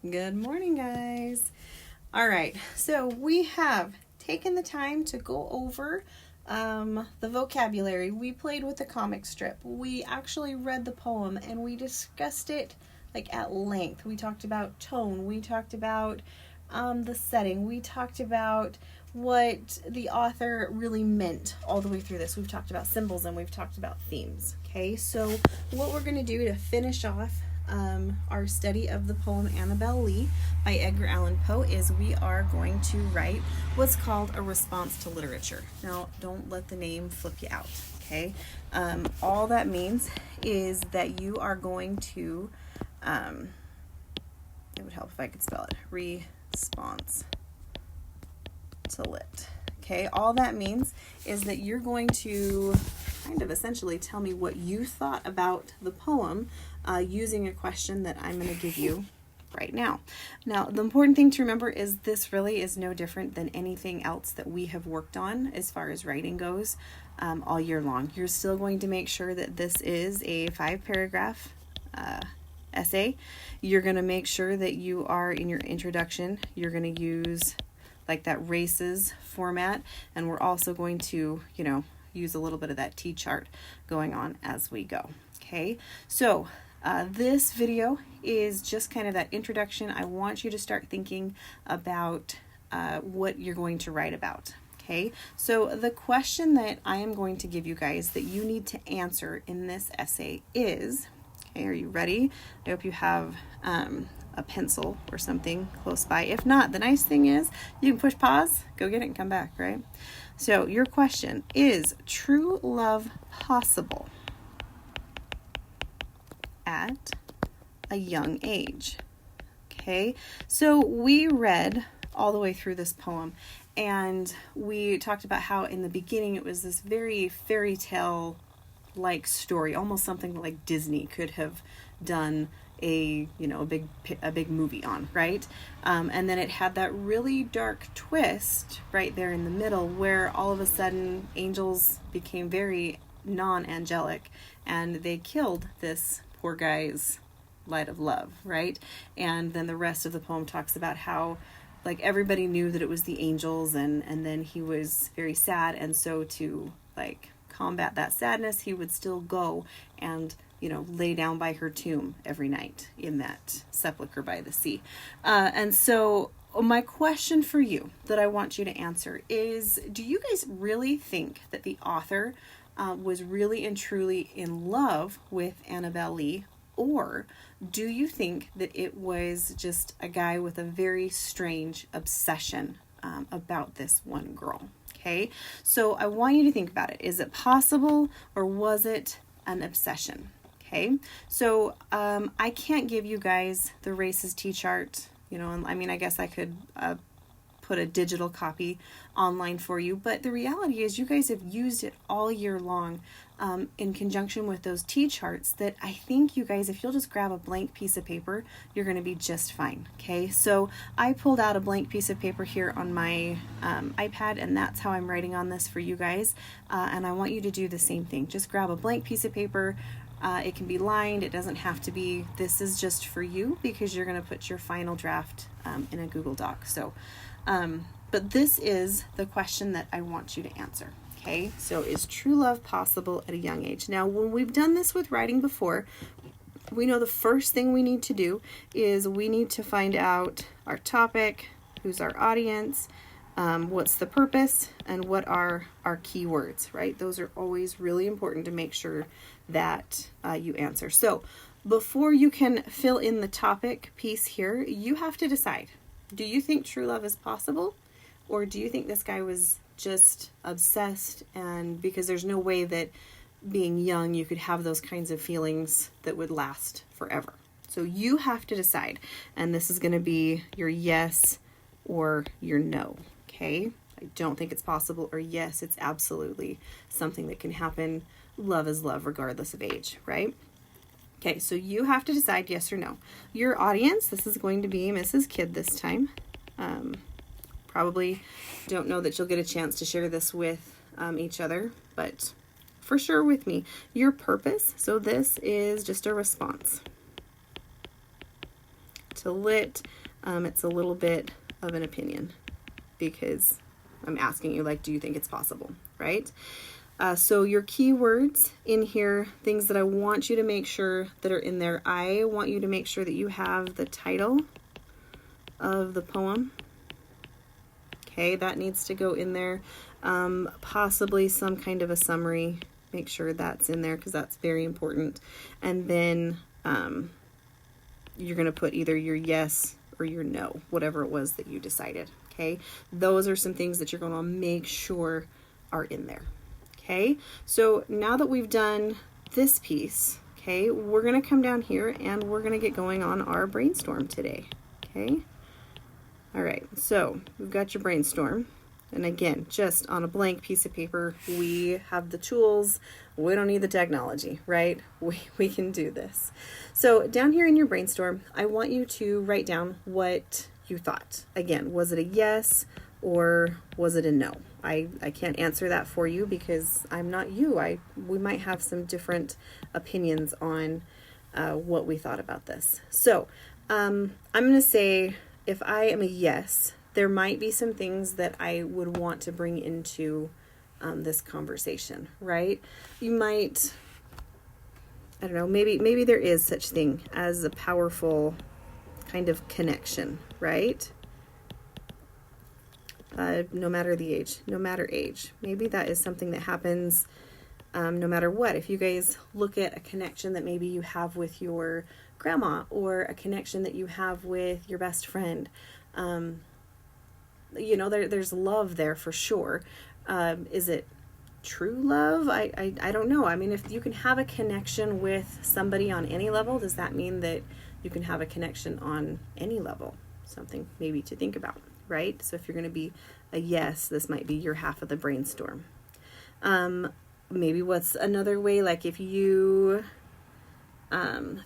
Good morning, guys. All right, so we have taken the time to go over the vocabulary. We played with the comic strip. We actually read the poem and we discussed it like at length. We talked about tone. We talked about the setting. We talked about what the author really meant all the way through this. We've talked about symbols and we've talked about themes. Okay, so what we're going to do to finish off our study of the poem Annabel Lee by Edgar Allan Poe is we are going to write what's called a response to literature. Now, don't let the name flip you out, okay? All that means is that you are going to, it would help if I could spell it, response to lit. Okay, all that means is that you're going to kind of essentially tell me what you thought about the poem using a question that I'm going to give you right now. Now, the important thing to remember is this really is no different than anything else that we have worked on as far as writing goes all year long. You're still going to make sure that this is a 5-paragraph essay. You're going to make sure that you are in your introduction, you're going to use like that races format, and we're also going to, use a little bit of that T-chart going on as we go. Okay, so this video is just kind of that introduction. I want you to start thinking about what you're going to write about. Okay, so the question that I am going to give you guys that you need to answer in this essay is, okay, are you ready? I hope you have a pencil or something close by. If not, the nice thing is you can push pause, go get it, and come back, right? So your question is, true love possible at a young age? Okay, so we read all the way through this poem and we talked about how in the beginning it was this very fairy tale like story, almost something like Disney could have done a big movie on, right? And then it had that really dark twist right there in the middle where all of a sudden angels became very non-angelic and they killed this poor guy's light of love, right? And then the rest of the poem talks about how like everybody knew that it was the angels and then he was very sad, and so to like combat that sadness he would still go and lay down by her tomb every night in that sepulcher by the sea. And so my question for you that I want you to answer is, do you guys really think that the author was really and truly in love with Annabel Lee? Or do you think that it was just a guy with a very strange obsession about this one girl? Okay, so I want you to think about it. Is it possible or was it an obsession? Okay, so I can't give you guys the races T-chart, I mean, I guess I could put a digital copy online for you, but the reality is you guys have used it all year long in conjunction with those T-charts that I think you guys, if you'll just grab a blank piece of paper, you're going to be just fine. Okay, so I pulled out a blank piece of paper here on my iPad, and that's how I'm writing on this for you guys, and I want you to do the same thing. Just grab a blank piece of paper. It can be lined, it doesn't have to be. This is just for you because you're going to put your final draft in a Google Doc. So, but this is the question that I want you to answer. Okay, so is true love possible at a young age? Now, when we've done this with writing before, we know the first thing we need to do is we need to find out our topic, who's our audience, what's the purpose, and what are our keywords, right? Those are always really important to make sure that you answer. So before you can fill in the topic piece here, you have to decide, do you think true love is possible? Or do you think this guy was just obsessed, and because there's no way that being young you could have those kinds of feelings that would last forever? So you have to decide, and this is going to be your yes or your no. Okay, I don't think it's possible, or yes, it's absolutely something that can happen. Love is love regardless of age, right? Okay, so you have to decide yes or no. Your audience, this is going to be Mrs. Kid this time. Probably don't know that you'll get a chance to share this with each other, but for sure with me. Your purpose, so this is just a response to lit, it's a little bit of an opinion because I'm asking you, like, do you think it's possible, right? So your keywords in here, things that I want you to make sure that are in there. I want you to make sure that you have the title of the poem. Okay, that needs to go in there. Possibly some kind of a summary. Make sure that's in there because that's very important. And then you're going to put either your yes or your no, whatever it was that you decided. Okay, those are some things that you're going to make sure are in there. Okay, so now that we've done this piece, okay, we're going to come down here and we're going to get going on our brainstorm today. Okay, all right, so we've got your brainstorm. And again, just on a blank piece of paper, we have the tools. We don't need the technology, right? We can do this. So down here in your brainstorm, I want you to write down what you thought. Again, was it a yes or was it a no? I can't answer that for you because I'm not you. We might have some different opinions on what we thought about this. So I'm going to say if I am a yes, there might be some things that I would want to bring into this conversation, right? You might, I don't know, maybe there is such thing as a powerful kind of connection, right? No matter the age, no matter age. Maybe that is something that happens no matter what. If you guys look at a connection that maybe you have with your grandma or a connection that you have with your best friend, you know, there's love there for sure. Is it true love? I don't know. I mean, if you can have a connection with somebody on any level, does that mean that you can have a connection on any level? Something maybe to think about, right? So if you're going to be a yes, this might be your half of the brainstorm. Maybe what's another way, like if you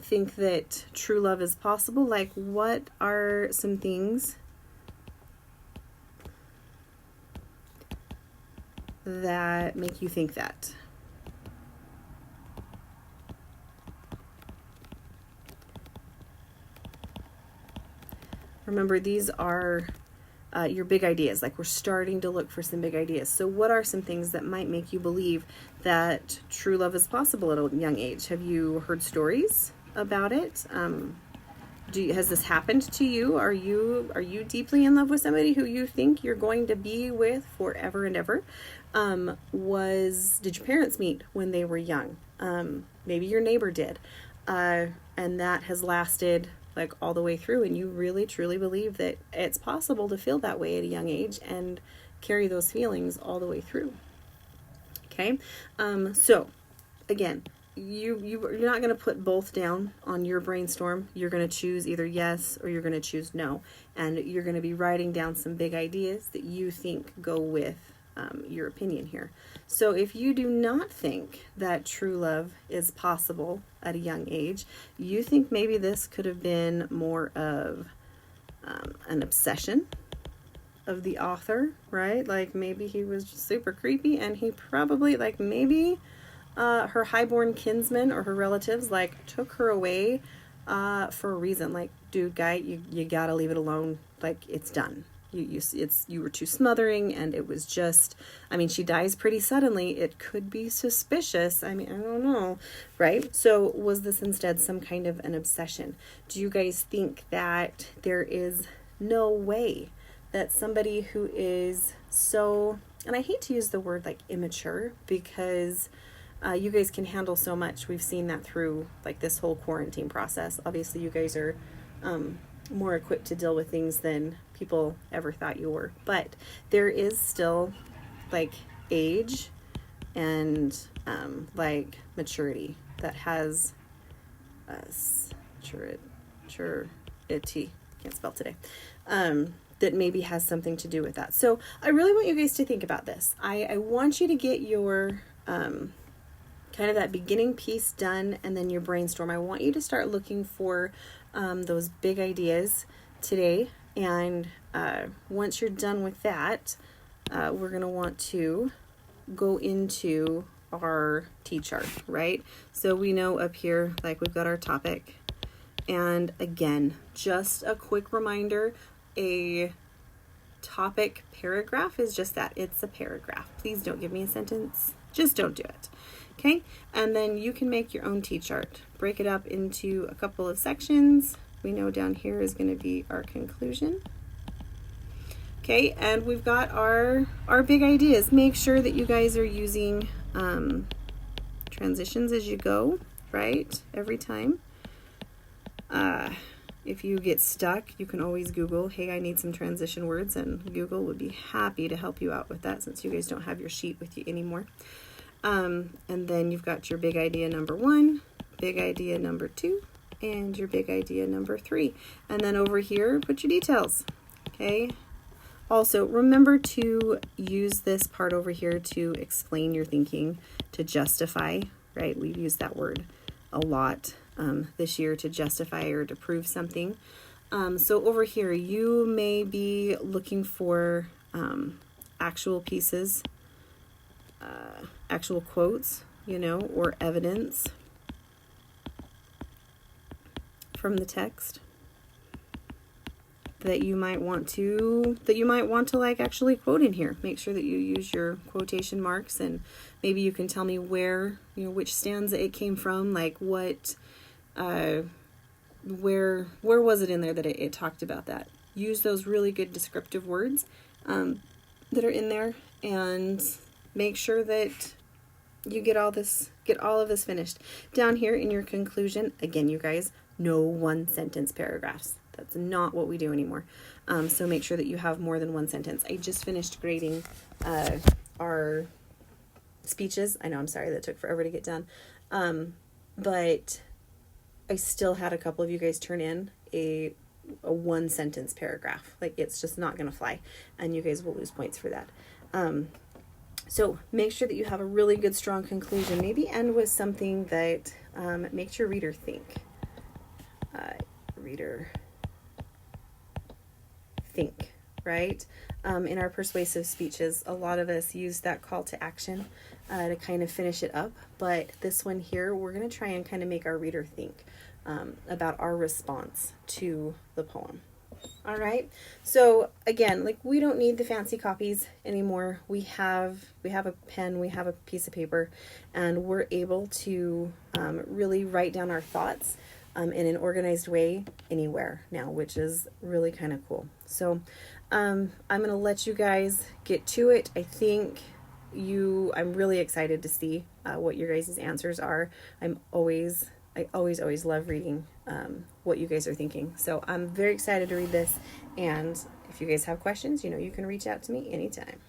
think that true love is possible, like what are some things that make you think that? Remember, these are your big ideas. Like, we're starting to look for some big ideas. So what are some things that might make you believe that true love is possible at a young age? Have you heard stories about it? Has this happened to you? Are you deeply in love with somebody who you think you're going to be with forever and ever? Did your parents meet when they were young? Maybe your neighbor did. And that has lasted like all the way through, and you really truly believe that it's possible to feel that way at a young age and carry those feelings all the way through. Okay. So again, you're not going to put both down on your brainstorm. You're going to choose either yes or you're going to choose no. And you're going to be writing down some big ideas that you think go with your opinion here. So if you do not think that true love is possible at a young age, you think maybe this could have been more of an obsession of the author, right? Like maybe he was just super creepy and he probably, like maybe her highborn kinsmen or her relatives like took her away for a reason. Like, dude, guy, you gotta leave it alone. Like, it's done. You were too smothering, and it was just, I mean, she dies pretty suddenly. It could be suspicious. I mean, I don't know, right? So was this instead some kind of an obsession? Do you guys think that there is no way that somebody who is so, and I hate to use the word like immature because you guys can handle so much. We've seen that through like this whole quarantine process. Obviously, you guys are more equipped to deal with things than people ever thought you were. But there is still like age and like maturity that has maturity. Can't spell today. That maybe has something to do with that. So I really want you guys to think about this. I want you to get your kind of that beginning piece done and then your brainstorm. I want you to start looking for those big ideas today. And once you're done with that, we're going to want to go into our T-chart, right? So we know up here, like we've got our topic, And again, just a quick reminder, a topic paragraph is just that. It's a paragraph. Please don't give me a sentence. Just don't do it. Okay? And then you can make your own T-chart. Break it up into a couple of sections. We know down here is going to be our conclusion. Okay, and we've got our big ideas. Make sure that you guys are using transitions as you go, right? Every time. If you get stuck, you can always Google, hey, I need some transition words, and Google would be happy to help you out with that since you guys don't have your sheet with you anymore. And then you've got your big idea number 1, big idea number 2, and your big idea number 3. And then over here, put your details, okay? Also, remember to use this part over here to explain your thinking, to justify, right? We've used that word a lot this year, to justify or to prove something. So over here, you may be looking for actual pieces, actual quotes, or evidence from the text that you might want to like actually quote in here. Make sure that you use your quotation marks, and maybe you can tell me where, which stanza it came from, like what, where was it in there that it talked about that. Use those really good descriptive words that are in there, and make sure that you get all of this finished. Down here in your conclusion, again, you guys, no one sentence paragraphs. That's not what we do anymore. So make sure that you have more than one sentence. I just finished grading our speeches. I know, I'm sorry that took forever to get done. But I still had a couple of you guys turn in a one sentence paragraph. Like, it's just not going to fly, and you guys will lose points for that. So make sure that you have a really good, strong conclusion. Maybe end with something that makes your reader think. Think, right? In our persuasive speeches, a lot of us use that call to action to kind of finish it up. But this one here, we're going to try and kind of make our reader think about our response to the poem. All right. So again, like, we don't need the fancy copies anymore. We have a pen, we have a piece of paper, and we're able to really write down our thoughts in an organized way anywhere now, which is really kind of cool. So I'm going to let you guys get to it. I'm really excited to see what your guys' answers are. I always love reading what you guys are thinking. So I'm very excited to read this. And if you guys have questions, you can reach out to me anytime.